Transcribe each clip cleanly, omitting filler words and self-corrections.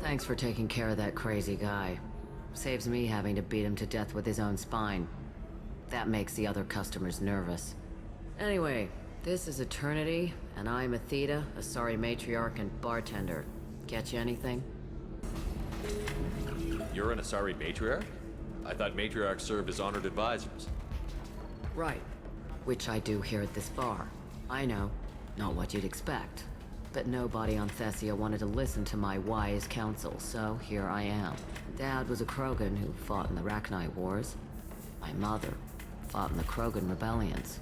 Thanks for taking care of that crazy guy. Saves me having to beat him to death with his own spine. That makes the other customers nervous. Anyway, this is Eternity, and I'm Athena, a sorry matriarch and bartender. Get you anything? You're an Asari matriarch? I thought matriarchs served as honored advisors. Right. Which I do here at this bar. I know, not what you'd expect. But nobody on Thessia wanted to listen to my wise counsel, so here I am. Dad was a Krogan who fought in the Rachni Wars. My mother fought in the Krogan rebellions.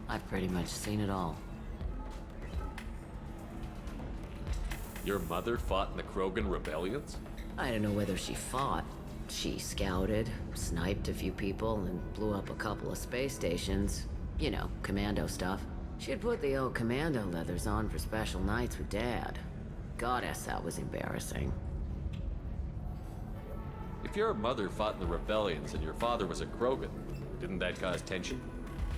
I've pretty much seen it all. Your mother fought in the Krogan rebellions? I don't know whether she fought. She scouted, sniped a few people, and blew up a couple of space stations. You know, commando stuff. She'd put the old commando leathers on for special nights with Dad. Goddess, that was embarrassing. If your mother fought in the rebellions and your father was a Krogan, didn't that cause tension?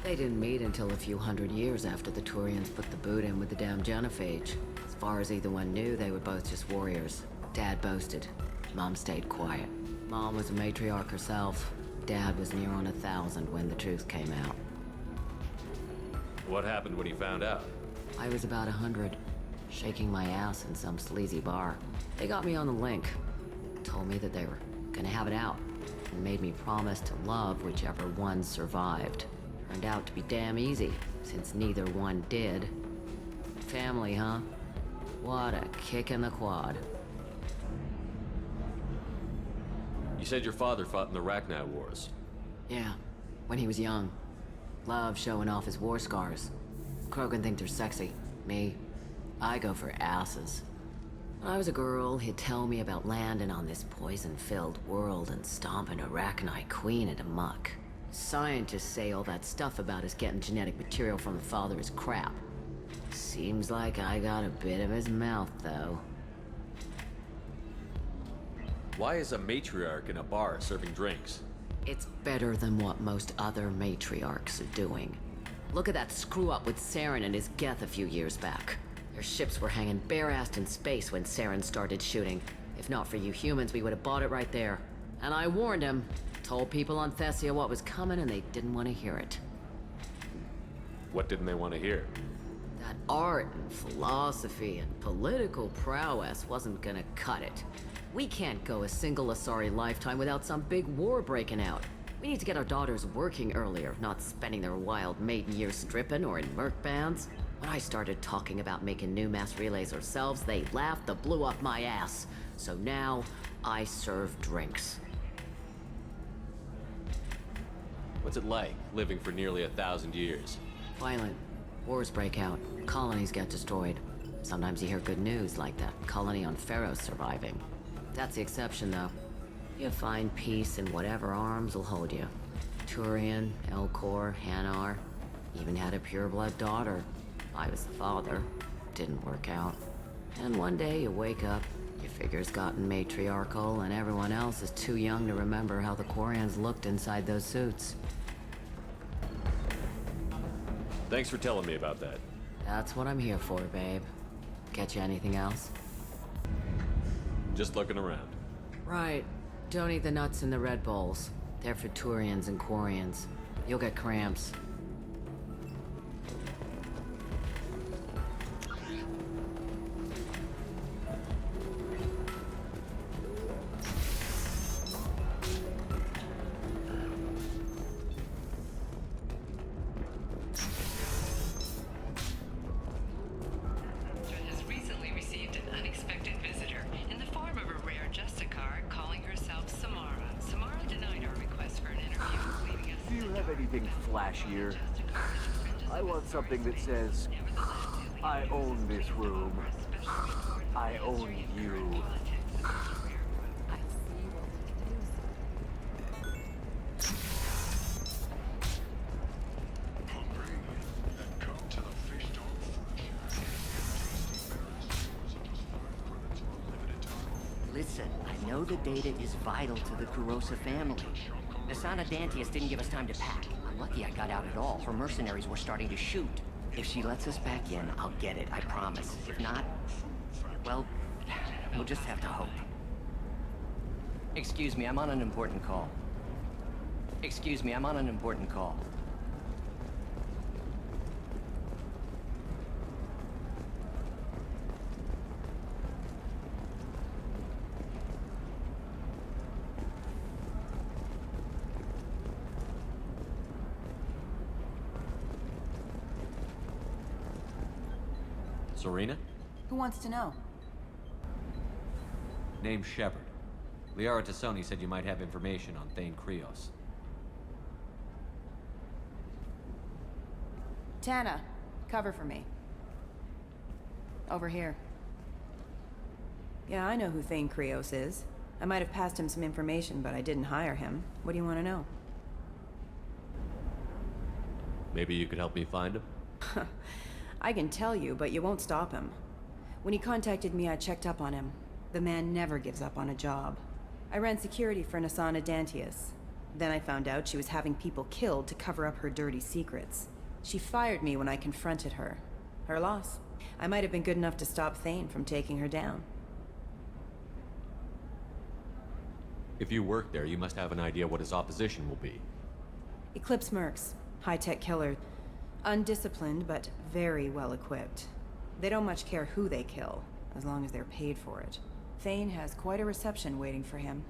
They didn't meet until a few hundred years after the Turians put the boot in with the damn Genophage. As far as either one knew, they were both just warriors. Dad boasted. Mom stayed quiet. Mom was a matriarch herself. Dad was near on 1,000 when the truth came out. What happened when he found out? I was about 100, shaking my ass in some sleazy bar. They got me on the link. Told me that they were gonna have it out, and made me promise to love whichever one survived. Turned out to be damn easy, since neither one did. Family, huh? What a kick in the quad. You said your father fought in the Rachni Wars. Yeah, when he was young. Loved showing off his war scars. Krogan think they're sexy. Me, I go for asses. When I was a girl, he'd tell me about landing on this poison-filled world and stomping a Rachni queen into muck. Scientists say all that stuff about us getting genetic material from the father is crap. Seems like I got a bit of his mouth, though. Why is a matriarch in a bar serving drinks? It's better than what most other matriarchs are doing. Look at that screw-up with Saren and his Geth a few years back. Their ships were hanging bare-assed in space when Saren started shooting. If not for you humans, we would have bought it right there. And I warned him. Told people on Thessia what was coming and they didn't want to hear it. What didn't they want to hear? That art and philosophy and political prowess wasn't gonna cut it. We can't go a single Asari lifetime without some big war breaking out. We need to get our daughters working earlier, not spending their wild maiden years stripping or in merc bands. When I started talking about making new mass relays ourselves, they laughed the blue off my ass. So now, I serve drinks. What's it like, living for nearly 1,000 years? Violent. Wars break out. Colonies get destroyed. Sometimes you hear good news, like that colony on Pharaoh surviving. That's the exception, though. You find peace in whatever arms will hold you. Turian, Elcor, Hanar. Even had a pureblood daughter. I was the father. Didn't work out. And one day you wake up, your figure's gotten matriarchal, and everyone else is too young to remember how the Quarians looked inside those suits. Thanks for telling me about that. That's what I'm here for, babe. Get you anything else? Just looking around. Right. Don't eat the nuts in the Red Bowls. They're for Turians and Quarians. You'll get cramps. Has recently received an unexpected visitor in the form of a rare Justicar calling herself Samara. Samara denied our request for an interview, leaving us. Do you have anything flashier? I want something that says, I own this room. I own you. Listen, I know the data is vital to the Kurosa family. Nasana Dantius didn't give us time to pack. I'm lucky I got out at all. Her mercenaries were starting to shoot. If she lets us back in, I'll get it, I promise. If not, well, We'll just have to hope. Excuse me, I'm on an important call. Excuse me, I'm on an important call. Serena? Who wants to know? Name's Shepard. Liara Tassoni said you might have information on Thane Krios. Tana, cover for me. Over here. Yeah, I know who Thane Krios is. I might have passed him some information, but I didn't hire him. What do you want to know? Maybe you could help me find him? I can tell you, but you won't stop him. When he contacted me, I checked up on him. The man never gives up on a job. I ran security for Nasana Dantius. Then I found out she was having people killed to cover up her dirty secrets. She fired me when I confronted her. Her loss. I might have been good enough to stop Thane from taking her down. If you work there, you must have an idea what his opposition will be. Eclipse Mercs. High-tech killer. Undisciplined, but very well equipped. They don't much care who they kill, as long as they're paid for it. Thane has quite a reception waiting for him.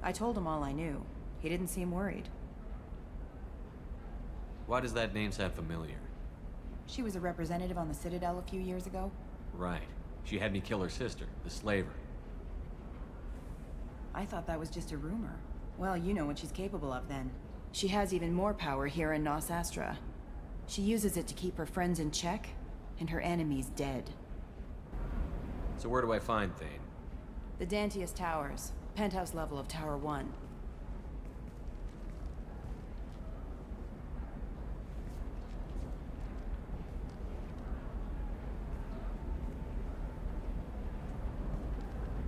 I told him all I knew. He didn't seem worried. Why does that name sound familiar? She was a representative on the Citadel a few years ago. Right. She had me kill her sister, the slaver. I thought that was just a rumor. Well, you know what she's capable of then. She has even more power here in Nos Astra. She uses it to keep her friends in check, and her enemies dead. So where do I find Thane? The Dantius Towers, penthouse level of Tower 1.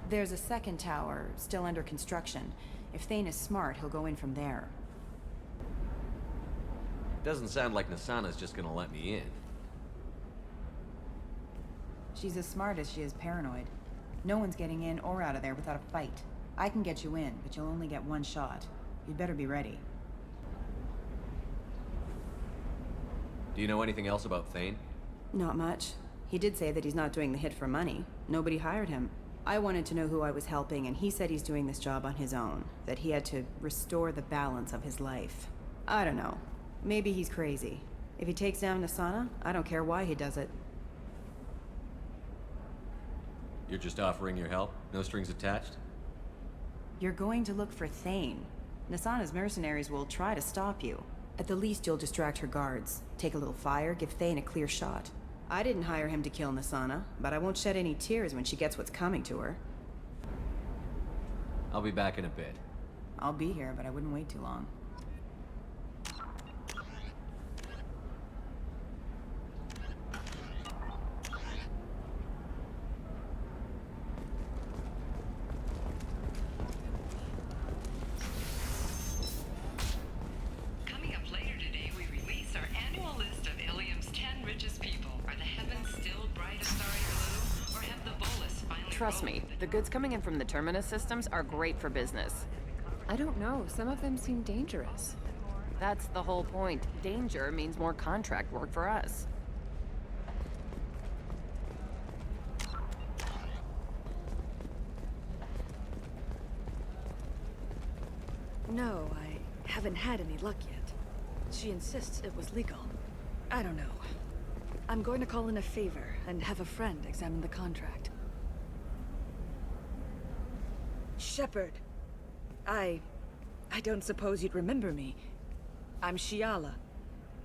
There's a second tower, still under construction. If Thane is smart, he'll go in from there. Doesn't sound like Nasana's just gonna let me in. She's as smart as she is paranoid. No one's getting in or out of there without a fight. I can get you in, but you'll only get one shot. You'd better be ready. Do you know anything else about Thane? Not much. He did say that he's not doing the hit for money. Nobody hired him. I wanted to know who I was helping, and he said he's doing this job on his own. That he had to restore the balance of his life. I don't know. Maybe he's crazy. If he takes down Nasana, I don't care why he does it. You're just offering your help? No strings attached? You're going to look for Thane. Nasana's mercenaries will try to stop you. At the least, you'll distract her guards. Take a little fire, give Thane a clear shot. I didn't hire him to kill Nasana, but I won't shed any tears when she gets what's coming to her. I'll be back in a bit. I'll be here, but I wouldn't wait too long. Coming up later today, we release our annual list of Ilium's 10 richest people. Are the heavens still bright a starry blue, or have the bolus finally Trust me, the goods coming in from the Terminus systems are great for business. I don't know. Some of them seem dangerous. That's the whole point. Danger means more contract work for us. No, I haven't had any luck yet. She insists it was legal. I don't know. I'm going to call in a favor and have a friend examine the contract. Shepard. I don't suppose you'd remember me. I'm Shiala.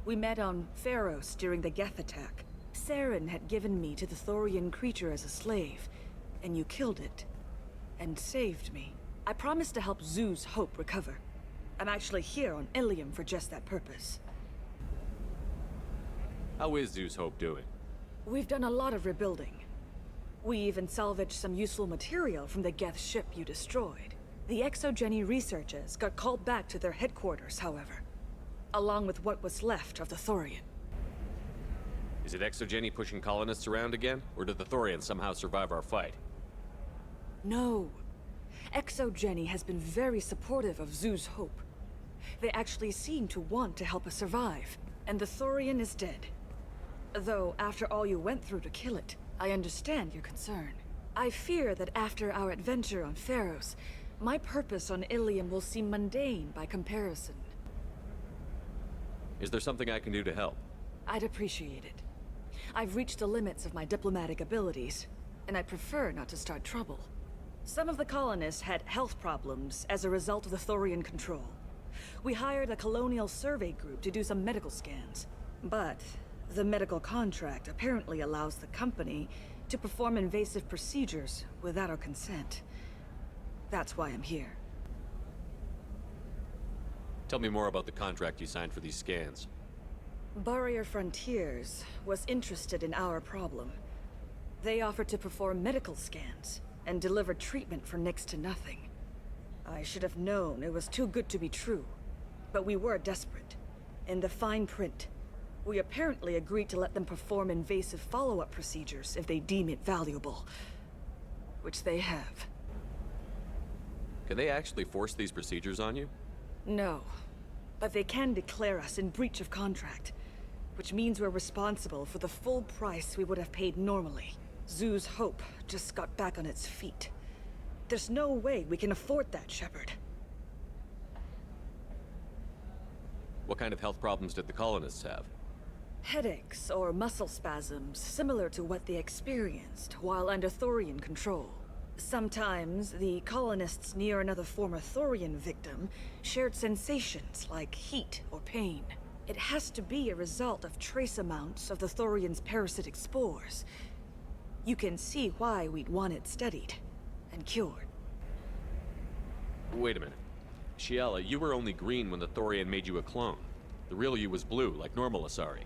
We met on Pharos during the Geth attack. Saren had given me to the Thorian creature as a slave, and you killed it. And saved me. I promised to help Zoo's Hope recover. I'm actually here on Ilium for just that purpose. How is Zeus Hope doing? We've done a lot of rebuilding. We even salvaged some useful material from the Geth ship you destroyed. The Exogeny researchers got called back to their headquarters, however, along with what was left of the Thorian. Is it Exogeny pushing colonists around again? Or did the Thorians somehow survive our fight? No. Exogeny has been very supportive of Zoo's hope. They actually seem to want to help us survive, and the Thorian is dead. Though, after all you went through to kill it, I understand your concern. I fear that after our adventure on Pharos, my purpose on Ilium will seem mundane by comparison. Is there something I can do to help? I'd appreciate it. I've reached the limits of my diplomatic abilities, and I prefer not to start trouble. Some of the colonists had health problems as a result of the Thorian control. We hired a colonial survey group to do some medical scans. But the medical contract apparently allows the company to perform invasive procedures without our consent. That's why I'm here. Tell me more about the contract you signed for these scans. Barrier Frontiers was interested in our problem. They offered to perform medical scans and deliver treatment for next to nothing. I should have known it was too good to be true, but we were desperate. In the fine print, we apparently agreed to let them perform invasive follow-up procedures if they deem it valuable. Which they have. Can they actually force these procedures on you? No, but they can declare us in breach of contract, which means we're responsible for the full price we would have paid normally. Zoo's hope just got back on its feet. There's no way we can afford that, Shepard. What kind of health problems did the colonists have? Headaches or muscle spasms similar to what they experienced while under Thorian control. Sometimes, the colonists near another former Thorian victim shared sensations like heat or pain. It has to be a result of trace amounts of the Thorian's parasitic spores. You can see why we'd want it studied and cured. Wait a minute. Shiala, you were only green when the Thorian made you a clone. The real you was blue, like normal Asari.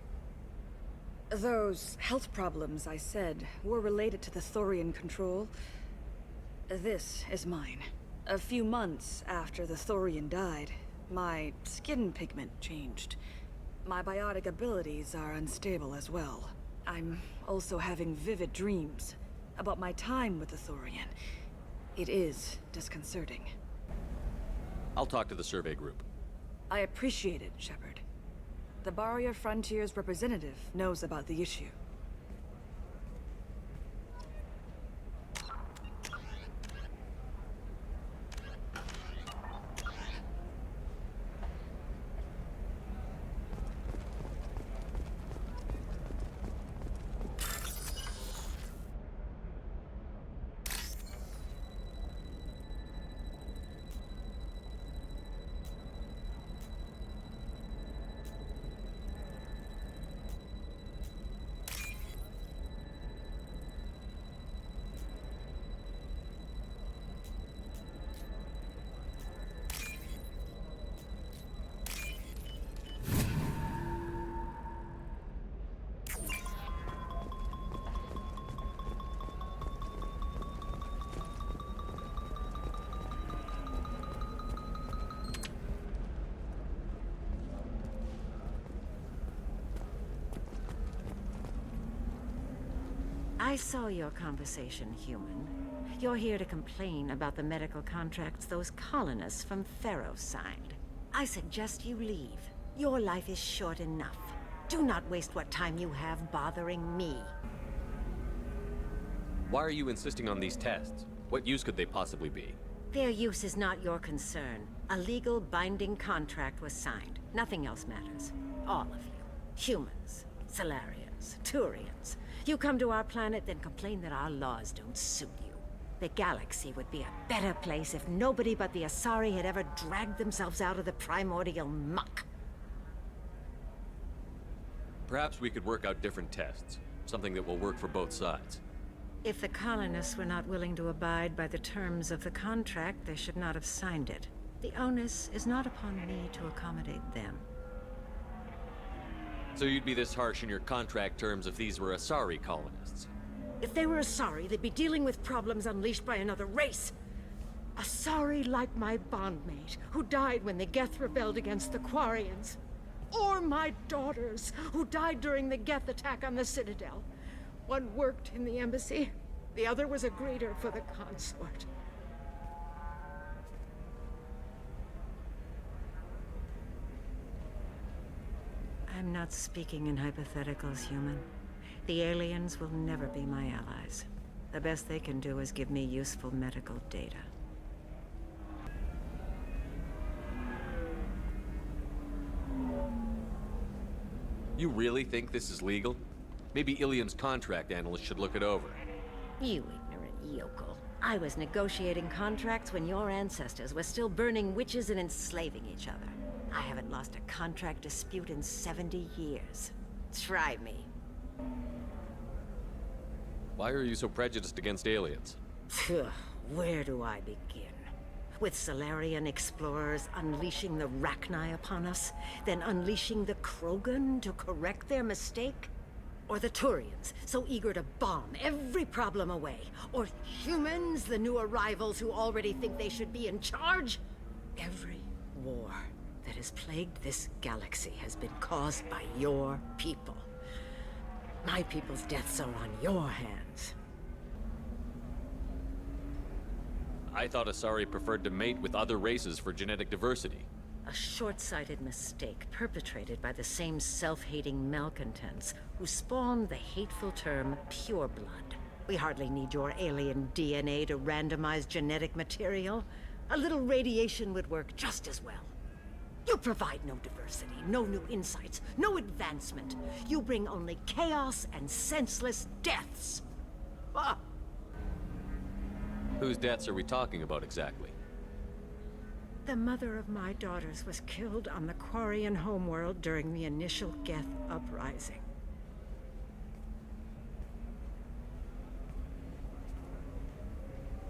Those health problems I said were related to the Thorian control. This is mine. A few months after the Thorian died, my skin pigment changed. My biotic abilities are unstable as well. I'm also having vivid dreams about my time with the Thorian. It is disconcerting. I'll talk to the survey group. I appreciate it, Shepard. The Barrier Frontiers representative knows about the issue. I saw your conversation, human. You're here to complain about the medical contracts those colonists from Pharos signed. I suggest you leave. Your life is short enough. Do not waste what time you have bothering me. Why are you insisting on these tests? What use could they possibly be? Their use is not your concern. A legal binding contract was signed. Nothing else matters. All of you. Humans, Salarians, Turians. You come to our planet, then complain that our laws don't suit you. The galaxy would be a better place if nobody but the Asari had ever dragged themselves out of the primordial muck. Perhaps we could work out different tests. Something that will work for both sides. If the colonists were not willing to abide by the terms of the contract, they should not have signed it. The onus is not upon me to accommodate them. So you'd be this harsh in your contract terms if these were Asari colonists? If they were Asari, they'd be dealing with problems unleashed by another race. Asari like my bondmate, who died when the Geth rebelled against the Quarians. Or my daughters, who died during the Geth attack on the Citadel. One worked in the embassy, The other was a greeter for the consort. I'm not speaking in hypotheticals, human. The aliens will never be my allies. The best they can do is give me useful medical data. You really think this is legal? Maybe Ilium's contract analyst should look it over. You ignorant yokel. I was negotiating contracts when your ancestors were still burning witches and enslaving each other. I haven't lost a contract dispute in 70 years. Try me. Why are you so prejudiced against aliens? Phew, where do I begin? With Solarian explorers unleashing the Rachni upon us, then unleashing the Krogan to correct their mistake? Or the Turians, so eager to bomb every problem away? Or humans, the new arrivals who already think they should be in charge? Every war that has plagued this galaxy has been caused by your people. My people's deaths are on your hands. I thought Asari preferred to mate with other races for genetic diversity. A short-sighted mistake perpetrated by the same self-hating malcontents who spawned the hateful term pureblood. We hardly need your alien DNA to randomize genetic material. A little radiation would work just as well. You provide no diversity, no new insights, no advancement. You bring only chaos and senseless deaths. Ah! Whose deaths are we talking about exactly? The mother of my daughters was killed on the Quarian homeworld during the initial Geth uprising.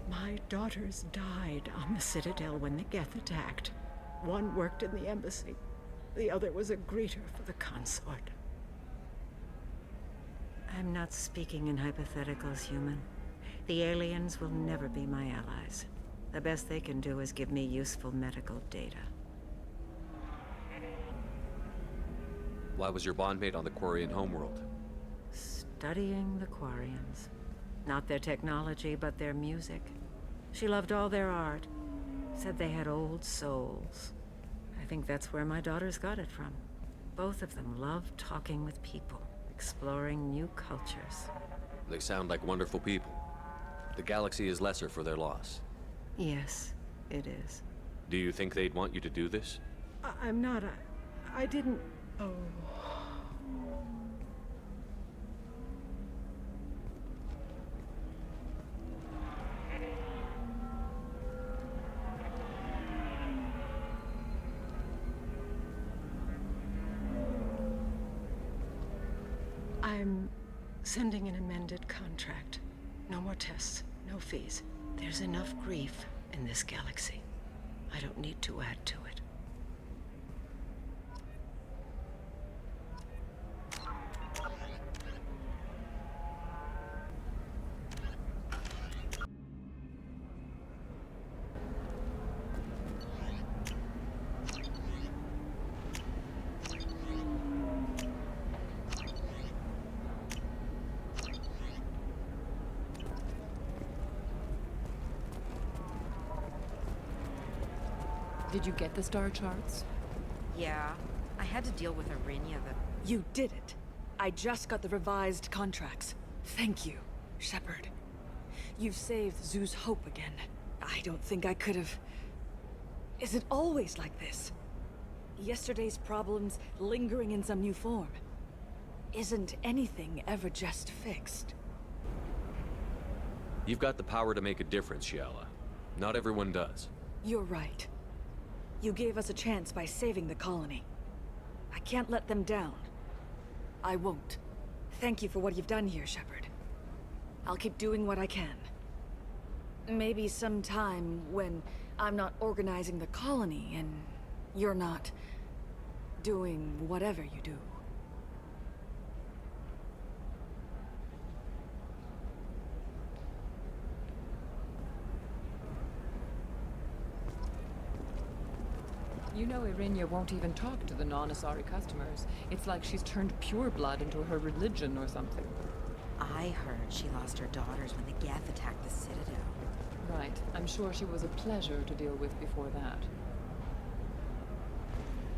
My daughters died on the Citadel when the Geth attacked. One worked in the embassy. The other was a greeter for the consort. I'm not speaking in hypotheticals, human. The aliens will never be my allies. The best they can do is give me useful medical data. Why was your bondmate on the Quarian homeworld? Studying the Quarians. Not their technology, but their music. She loved all their art. Said they had old souls. I think that's where my daughters got it from. Both of them loved talking with people, exploring new cultures. They sound like wonderful people. The galaxy is lesser for their loss. Yes, it is. Do you think they'd want you to do this? I'm not. I didn't. Oh. I'm sending an amended contract. No more tests, no fees. There's enough grief in this galaxy. I don't need to add to it. Did you get the star charts? Yeah, I had to deal with Arinya, but... You did it. I just got the revised contracts. Thank you, Shepard. You've saved Zoo's hope again. I don't think I could have... Is it always like this? Yesterday's problems lingering in some new form. Isn't anything ever just fixed? You've got the power to make a difference, Shiala. Not everyone does. You're right. You gave us a chance by saving the colony. I can't let them down. I won't. Thank you for what you've done here, Shepard. I'll keep doing what I can. Maybe sometime when I'm not organizing the colony and you're not doing whatever you do. You know Irinya won't even talk to the non-Asari customers. It's like she's turned pure blood into her religion or something. I I heard she lost her daughters when the Geth attacked the Citadel. Right. I'm sure she was a pleasure to deal with before that.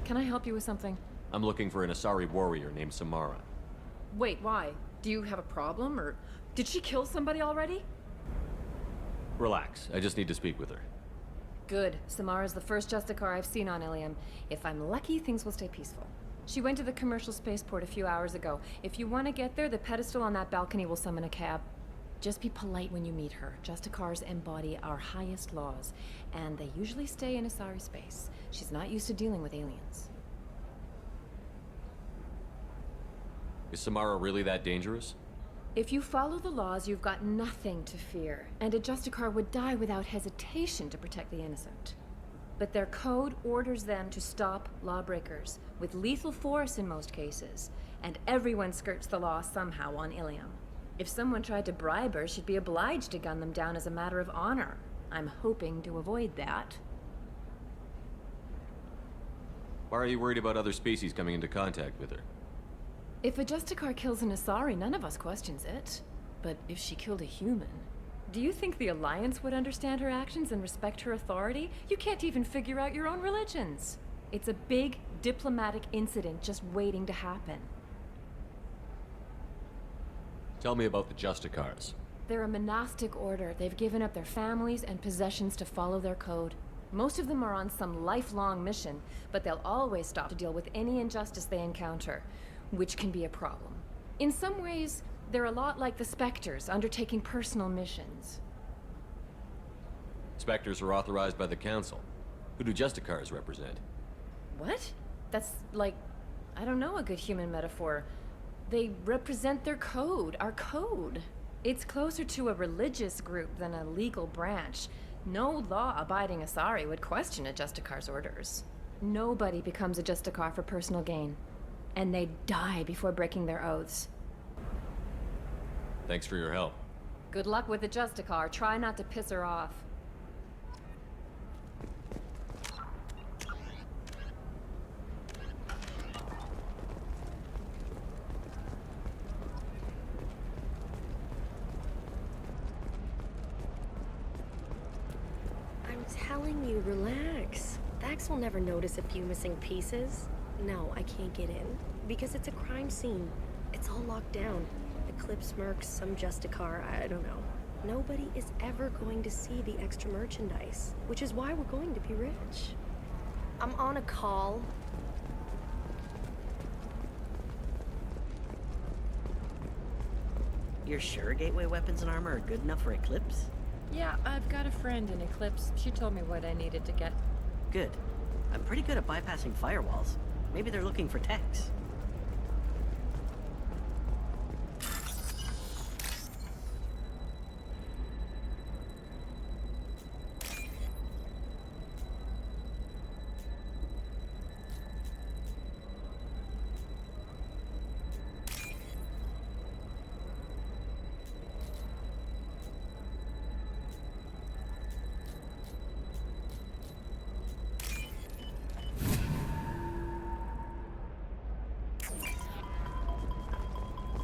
Can I help you with something? I'm looking for an Asari warrior named Samara. Wait, why? Do you have a problem, or did she kill somebody already? Relax, I just need to speak with her. Good. Samara's the first Justicar I've seen on Ilium. If I'm lucky, things will stay peaceful. She went to the commercial spaceport a few hours ago. If you want to get there, the pedestal on that balcony will summon a cab. Just be polite when you meet her. Justicars embody our highest laws, and they usually stay in Asari space. She's not used to dealing with aliens. Is Samara really that dangerous? If you follow the laws, you've got nothing to fear, and a Justicar would die without hesitation to protect the innocent. But their code orders them to stop lawbreakers, with lethal force in most cases, and everyone skirts the law somehow on Ilium. If someone tried to bribe her, she'd be obliged to gun them down as a matter of honor. I'm hoping to avoid that. Why are you worried about other species coming into contact with her? If a Justicar kills an Asari, none of us questions it. But if she killed a human, do you think the Alliance would understand her actions and respect her authority? You can't even figure out your own religions. It's a big diplomatic incident just waiting to happen. Tell me about the Justicars. They're a monastic order. They've given up their families and possessions to follow their code. Most of them are on some lifelong mission, but they'll always stop to deal with any injustice they encounter, which can be a problem. In some ways, they're a lot like the Spectres, undertaking personal missions. Spectres are authorized by the Council. Who do Justicars represent? What? That's like, I don't know a good human metaphor. They represent their code, our code. It's closer to a religious group than a legal branch. No law-abiding Asari would question a Justicar's orders. Nobody becomes a Justicar for personal gain. And they die before breaking their oaths. Thanks for your help. Good luck with the Justicar. Try not to piss her off. I'm telling you, relax. Vax will never notice a few missing pieces. No, I can't get in. Because it's a crime scene. It's all locked down. Eclipse mercs, some Justicar, I don't know. Nobody is ever going to see the extra merchandise, which is why we're going to be rich. I'm on a call. You're sure Gateway weapons and armor are good enough for Eclipse? Yeah, I've got a friend in Eclipse. She told me what I needed to get. Good. I'm pretty good at bypassing firewalls. Maybe they're looking for techs.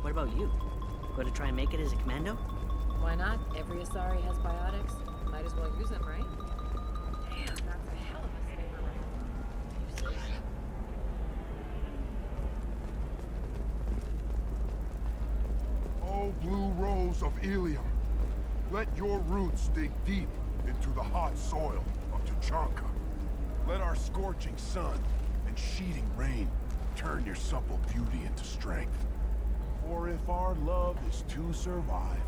What about you? Going to try and make it as a commando? Why not? Every Asari has biotics. Might as well use them, right? Damn, that's a hell of a saber. Oh, blue rose of Ilium, let your roots dig deep into the hot soil of Tuchanka. Let our scorching sun and sheeting rain turn your supple beauty into strength. For if our love is to survive,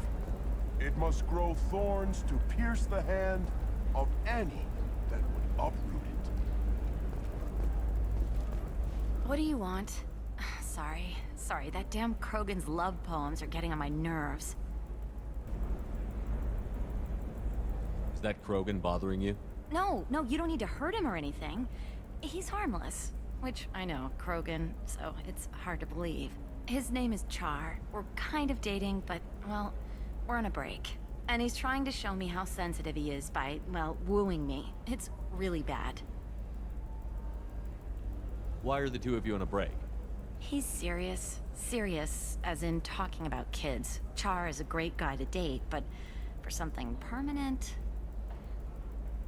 it must grow thorns to pierce the hand of any that would uproot it. What do you want? Sorry, that damn Krogan's love poems are getting on my nerves. Is that Krogan bothering you? No, you don't need to hurt him or anything. He's harmless. Which, I know, Krogan, so it's hard to believe. His name is Char. We're kind of dating, but, well, we're on a break. And he's trying to show me how sensitive he is by, well, wooing me. It's really bad. Why are the two of you on a break? He's serious. Serious, as in talking about kids. Char is a great guy to date, but for something permanent...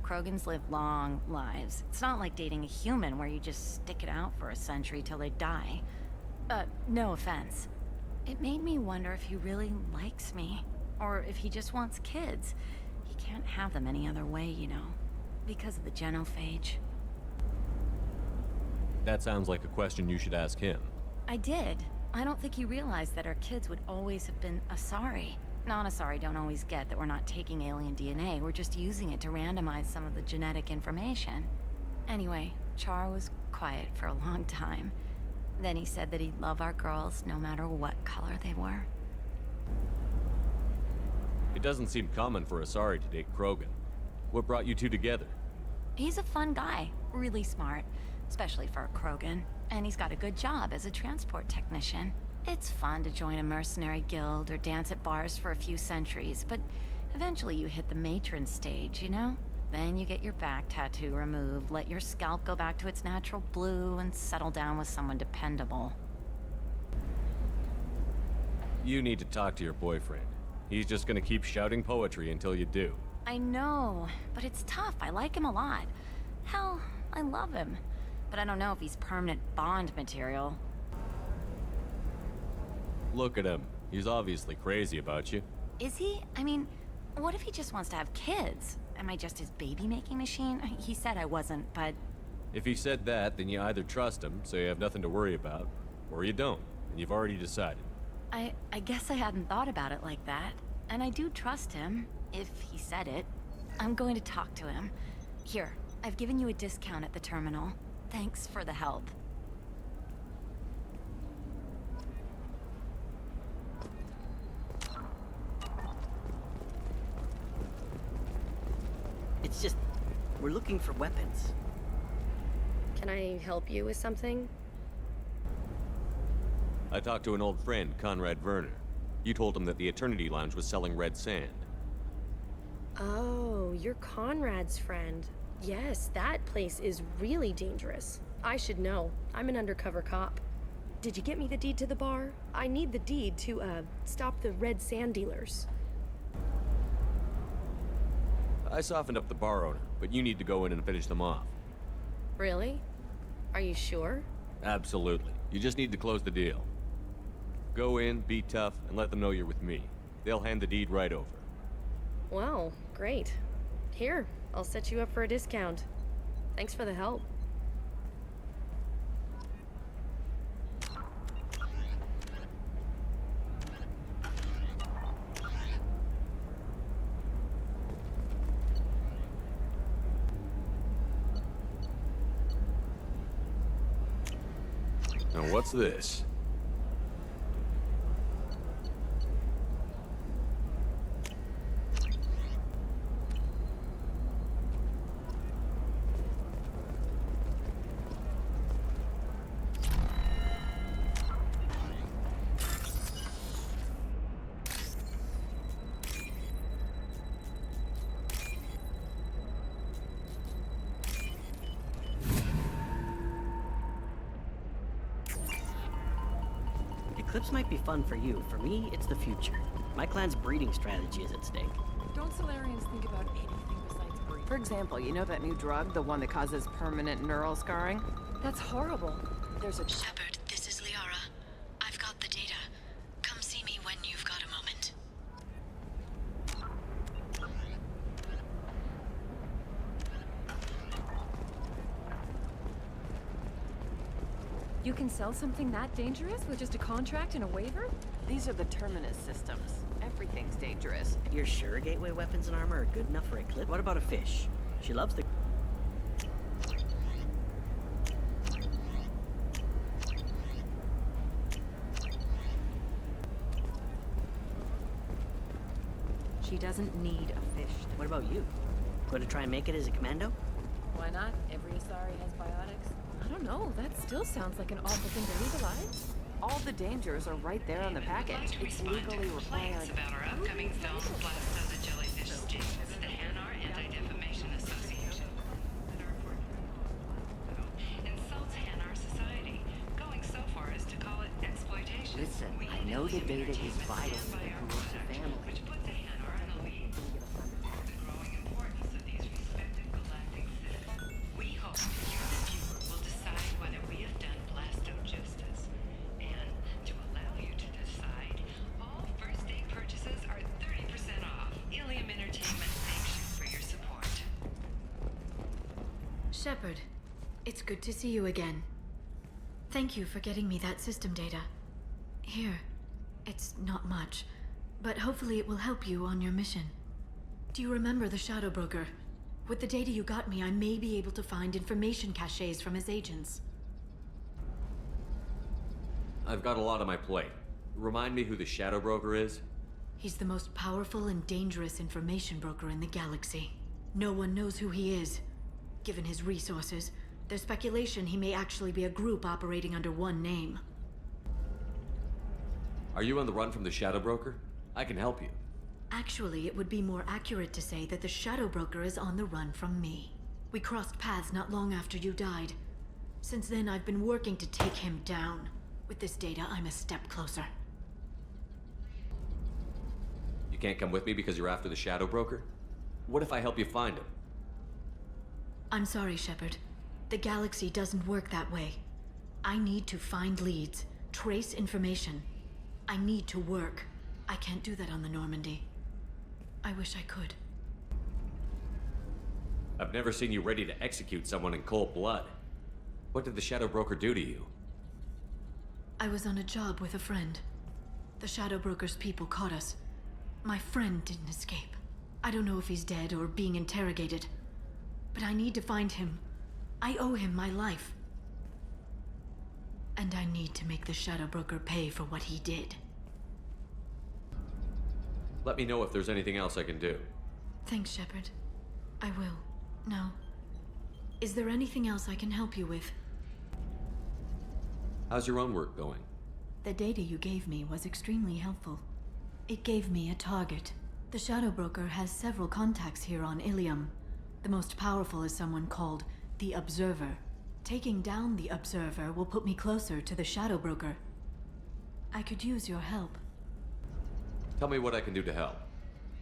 Krogans live long lives. It's not like dating a human where you just stick it out for a century till they die. No offense. It made me wonder if he really likes me, or if he just wants kids. He can't have them any other way, you know, because of the genophage. That sounds like a question you should ask him. I did. I don't think he realized that our kids would always have been Asari. Non-Asari don't always get that we're not taking alien DNA, we're just using it to randomize some of the genetic information. Anyway, Char was quiet for a long time. Then he said that he'd love our girls no matter what color they were. It doesn't seem common for Asari to date Krogan. What brought you two together? He's a fun guy, really smart, especially for a Krogan. And he's got a good job as a transport technician. It's fun to join a mercenary guild or dance at bars for a few centuries, but eventually you hit the matron stage, you know? Then you get your back tattoo removed, let your scalp go back to its natural blue, and settle down with someone dependable. You need to talk to your boyfriend. He's just gonna keep shouting poetry until you do. I know, but it's tough. I like him a lot. Hell, I love him. But I don't know if he's permanent Bond material. Look at him. He's obviously crazy about you. Is he? I mean, what if he just wants to have kids? Am I just his baby-making machine? He said I wasn't, but... If he said that, then you either trust him, so you have nothing to worry about, or you don't, and you've already decided. I guess I hadn't thought about it like that. And I do trust him, if he said it. I'm going to talk to him. Here, I've given you a discount at the terminal. Thanks for the help. It's just, we're looking for weapons. Can I help you with something? I talked to an old friend, Conrad Werner. You told him that the Eternity Lounge was selling red sand. Oh, you're Conrad's friend. Yes, that place is really dangerous. I should know. I'm an undercover cop. Did you get me the deed to the bar? I need the deed to, stop the red sand dealers. I softened up the bar owner, but you need to go in and finish them off. Really? Are you sure? Absolutely. You just need to close the deal. Go in, be tough, and let them know you're with me. They'll hand the deed right over. Wow, great. Here, I'll set you up for a discount. Thanks for the help. Now what's this? Eclipse might be fun for you. For me, it's the future. My clan's breeding strategy is at stake. Don't Solarians think about anything besides breeding? For example, you know that new drug, the one that causes permanent neural scarring? That's horrible. There's a... Shepard, this is Liara. I've got the data. Come see me when you've got a moment. You can sell something that dangerous with just a contract and a waiver? These are the Terminus systems. Everything's dangerous. You're sure gateway weapons and armor are good enough for Eclipse? What about a fish? She loves the... She doesn't need a fish. What about you? Going to try and make it as a commando? Why not? Every Asari has biotics. I don't know. That still sounds like an awful thing to legalize. All the dangers are right there on the package. It's legally required. About our upcoming film, Blast of the Jellyfish Stings, the Hanar Anti-Defamation Association. Insults Hanar society, going so far as to call data is vital to the Carosa family. We hope that you, the viewer, will decide whether we have done Blasto justice. And to allow you to decide, all first day purchases are 30% off. Ilium Entertainment thanks you for your support. Shepard, it's good to see you again. Thank you for getting me that system data. Here, it's not much, but hopefully it will help you on your mission. Do you remember the Shadow Broker? With the data you got me, I may be able to find information caches from his agents. I've got a lot on my plate. Remind me who the Shadow Broker is? He's the most powerful and dangerous information broker in the galaxy. No one knows who he is. Given his resources, there's speculation he may actually be a group operating under one name. Are you on the run from the Shadow Broker? I can help you. Actually, it would be more accurate to say that the Shadow Broker is on the run from me. We crossed paths not long after you died. Since then, I've been working to take him down. With this data, I'm a step closer. You can't come with me because you're after the Shadow Broker? What if I help you find him? I'm sorry, Shepard. The galaxy doesn't work that way. I need to find leads, trace information. I need to work. I can't do that on the Normandy. I wish I could. I've never seen you ready to execute someone in cold blood. What did the Shadow Broker do to you? I was on a job with a friend. The Shadow Broker's people caught us. My friend didn't escape. I don't know if he's dead or being interrogated. But I need to find him. I owe him my life. And I need to make the Shadow Broker pay for what he did. Let me know if there's anything else I can do. Thanks, Shepard. I will. Now, is there anything else I can help you with? How's your own work going? The data you gave me was extremely helpful. It gave me a target. The Shadow Broker has several contacts here on Ilium. The most powerful is someone called the Observer. Taking down the Observer will put me closer to the Shadow Broker. I could use your help. Tell me what I can do to help.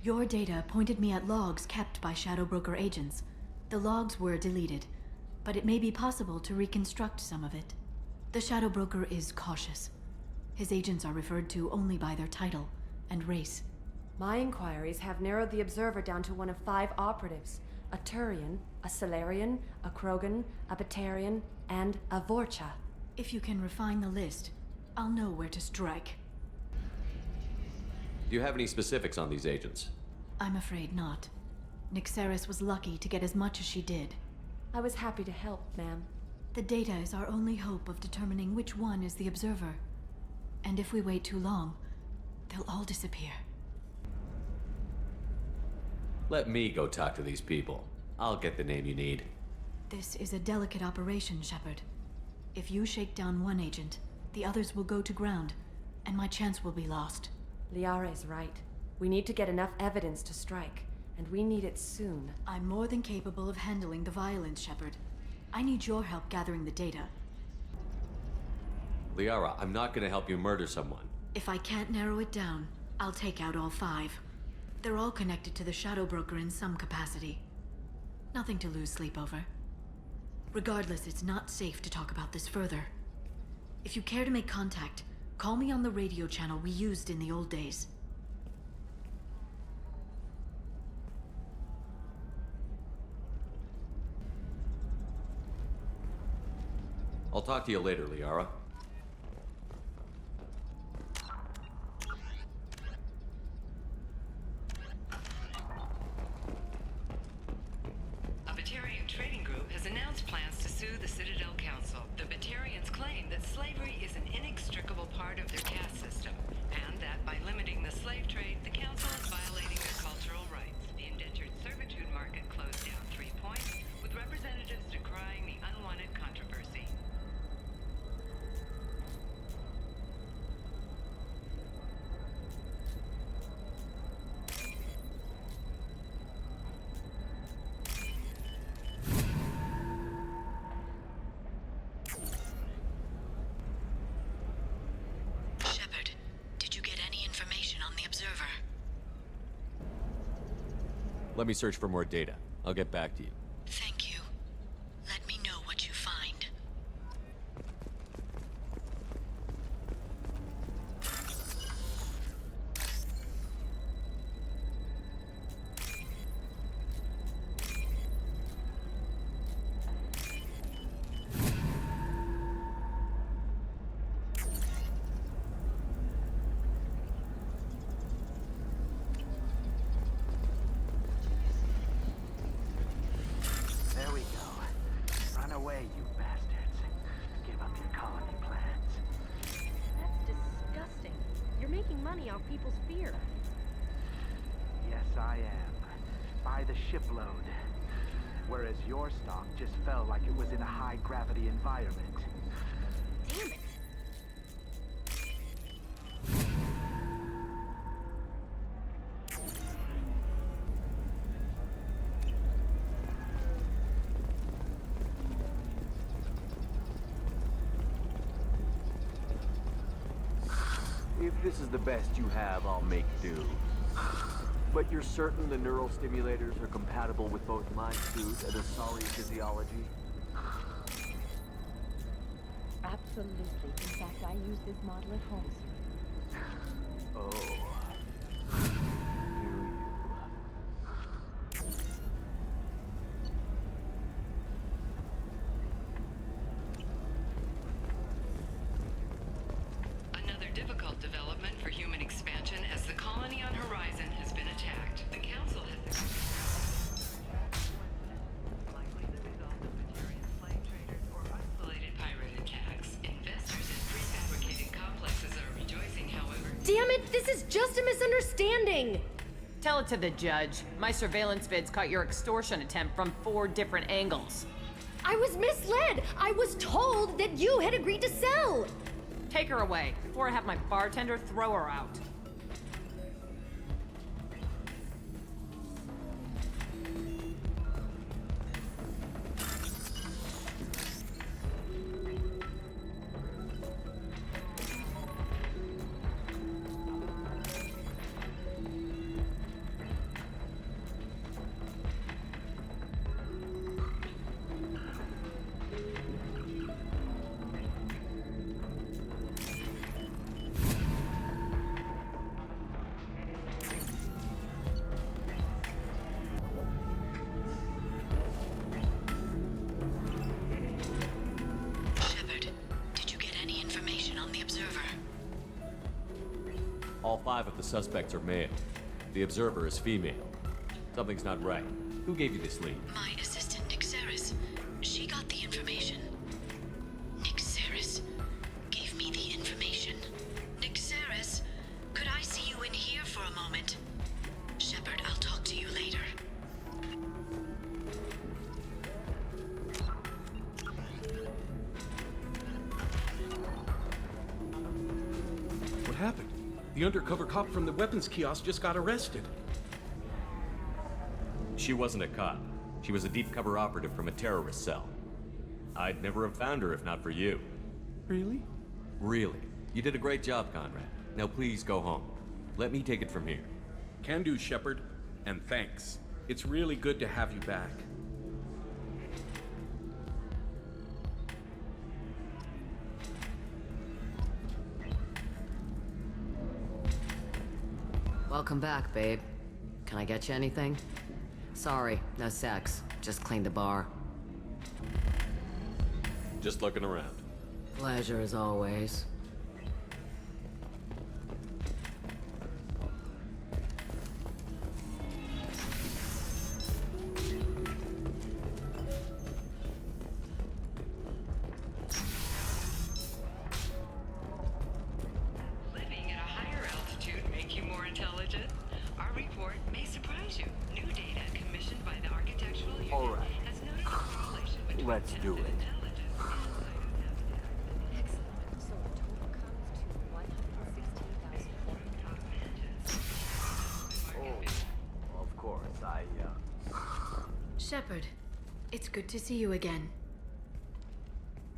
Your data pointed me at logs kept by Shadow Broker agents. The logs were deleted, but it may be possible to reconstruct some of it. The Shadow Broker is cautious. His agents are referred to only by their title and race. My inquiries have narrowed the Observer down to one of 5 operatives. A Turian, a Salarian, a Krogan, a Batarian, and a Vorcha. If you can refine the list, I'll know where to strike. Do you have any specifics on these agents? I'm afraid not. Nyxeris was lucky to get as much as she did. I was happy to help, ma'am. The data is our only hope of determining which one is the Observer. And if we wait too long, they'll all disappear. Let me go talk to these people. I'll get the name you need. This is a delicate operation, Shepard. If you shake down one agent, the others will go to ground, and my chance will be lost. Liara is right. We need to get enough evidence to strike, and we need it soon. I'm more than capable of handling the violence, Shepard. I need your help gathering the data. Liara, I'm not gonna help you murder someone. If I can't narrow it down, I'll take out all 5. They're all connected to the Shadow Broker in some capacity. Nothing to lose sleep over. Regardless, it's not safe to talk about this further. If you care to make contact, call me on the radio channel we used in the old days. I'll talk to you later, Liara. A Batarian trading group has announced plans to sue the Citadel Council. The Batarians claim that slavery is an inextricable part of their caste system, and that by limiting the slave trade, the Council is violating their cultural rights. The indentured servitude market closed down 3 points, with representatives decrying the unwanted controversy. Shepard, did you get Let me search for more data. I'll get back to you. Thank you. Let me know what you find. There we go. Run away, you bastards. Give up your colony plans. That's disgusting. You're making money off people's fear. Yes, I am. By the shipload. Whereas your stock just fell like it was in a high-gravity environment. Damn it. If this is the best you have, I'll make do. But you're certain the neural stimulators are compatible with both my suit and Asari physiology? Absolutely. In fact, I use this model at home, sir. Oh. Another difficult development for human expansion as the colony on Horizon has been attacked. The Council has likely the result of Batarian slave traders or isolated pirate attacks. Investors in prefabricated complexes are rejoicing, however. Damn it, this is just a misunderstanding! Tell it to the judge. My surveillance vids caught your extortion attempt from 4 different angles. I was misled! I was told that you had agreed to sell! Take her away, before I have my bartender throw her out. Shepard, did you get any information on the Observer? All 5 of the suspects are male. The Observer is female. Something's not right. Who gave you this lead? My assistant, Nixeris. She got the information. Nixeris gave me the information. Nixeris, could I see you in here for a moment? Shepard, I'll talk to you later. What happened? The undercover cop from the weapons kiosk just got arrested. She wasn't a cop. She was a deep cover operative from a terrorist cell. I'd never have found her if not for you. Really? Really. You did a great job, Conrad. Now please go home. Let me take it from here. Can do, Shepard. And thanks. It's really good to have you back. Welcome back, babe. Can I get you anything? Sorry, no sex. Just cleaned the bar. Just looking around. Pleasure as always. Living at a higher altitude make you more intelligent? Our report may surprise you. New data commissioned by the Architectural Union All right. has noted a correlation between Let's do it. Oh, of course, Shepard, it's good to see you again.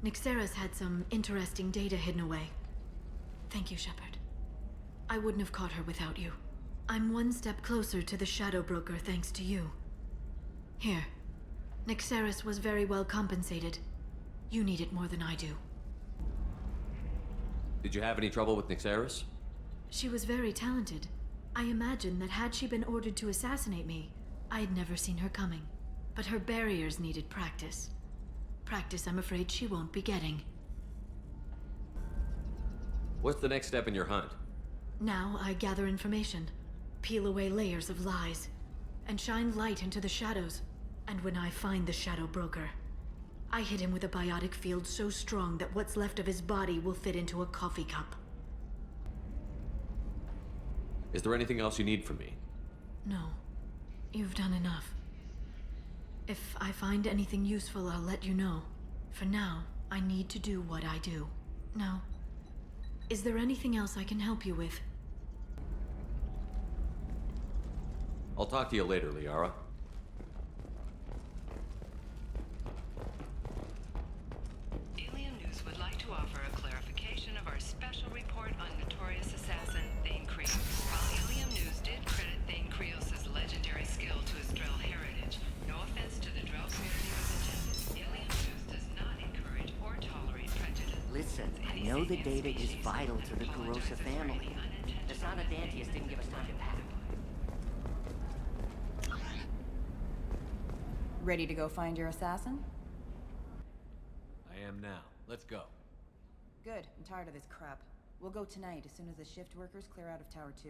Nixeris had some interesting data hidden away. Thank you, Shepard. I wouldn't have caught her without you. I'm one step closer to the Shadow Broker thanks to you. Here. Nyxeris was very well compensated. You need it more than I do. Did you have any trouble with Nyxeris? She was very talented. I imagine that had she been ordered to assassinate me, I'd never seen her coming. But her barriers needed practice. Practice I'm afraid she won't be getting. What's the next step in your hunt? Now I gather information, peel away layers of lies, and shine light into the shadows. And when I find the Shadow Broker, I hit him with a biotic field so strong that what's left of his body will fit into a coffee cup. Is there anything else you need from me? No. You've done enough. If I find anything useful, I'll let you know. For now, I need to do what I do. Now, is there anything else I can help you with? I'll talk to you later, Liara. Alien News would like to offer a clarification of our special report on notorious assassin Thane Krios. While Alien News did credit Thane Krios' legendary skill to his Drell heritage, no offense to the Drell community was intended. Alien News does not encourage or tolerate prejudice. Listen, I know the data is vital to the Kurosa family. Asana Dantius didn't give us time to pack. Ready to go find your assassin? I am now. Let's go. Good. I'm tired of this crap. We'll go tonight as soon as the shift workers clear out of Tower 2.